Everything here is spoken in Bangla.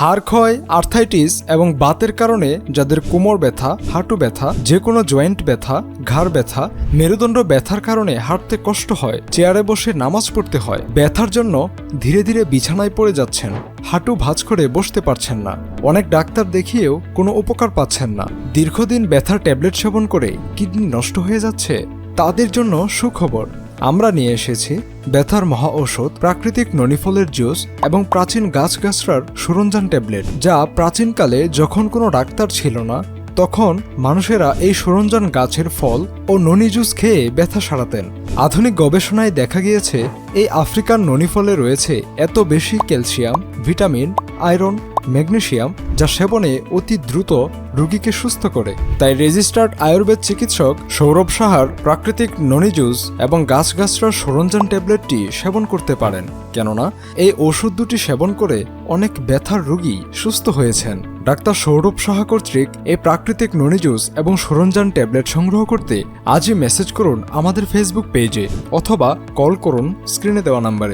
হাড় ক্ষয়, আর্থাইটিস এবং বাতের কারণে যাদের কোমর ব্যথা, হাঁটু ব্যথা, যে কোনো জয়েন্ট ব্যথা, ঘাড় ব্যথা, মেরুদণ্ড ব্যথার কারণে হাঁটতে কষ্ট হয়, চেয়ারে বসে নামাজ পড়তে হয়, ব্যথার জন্য ধীরে ধীরে বিছানায় পড়ে যাচ্ছেন, হাঁটু ভাঁজ করে বসতে পারছেন না, অনেক ডাক্তার দেখিয়েও কোনো উপকার পাচ্ছেন না, দীর্ঘদিন ব্যথার ট্যাবলেট সেবন করে কিডনি নষ্ট হয়ে যাচ্ছে, তাদের জন্য সুখবর। আমরা নিয়ে এসেছি ব্যথার মহা ঔষধ প্রাকৃতিক ননিফলের জুস এবং প্রাচীন গাছগাছড়ার সরঞ্জাম ট্যাবলেট, যা প্রাচীনকালে যখন কোনো ডাক্তার ছিল না তখন মানুষেরা এই সরঞ্জাম গাছের ফল ও ননি জুস খেয়ে ব্যথা সারাতেন। আধুনিক গবেষণায় দেখা গিয়েছে এই আফ্রিকান ননি ফলে রয়েছে এত বেশি ক্যালসিয়াম, ভিটামিন, আয়রন, ম্যাগনেসিয়াম, যা সেবনে অতি দ্রুত রোগীকে সুস্থ করে। তাই রেজিস্টার্ড আয়ুর্বেদ চিকিৎসক সৌরভ সাহার প্রাকৃতিক ননি জুস এবং গাছগাছড়ার সরঞ্জাম ট্যাবলেটটি সেবন করতে পারেন, কেননা এই ওষুধ দুটি সেবন করে অনেক ব্যথার রোগী সুস্থ হয়েছেন। ডাক্তার সৌরভ সাহা কর্তৃক এই প্রাকৃতিক ননি জুস এবং সরঞ্জাম ট্যাবলেট সংগ্রহ করতে আজই মেসেজ করুন আমাদের ফেসবুক পেজে অথবা কল করুন স্ক্রিনে দেওয়া নাম্বারে।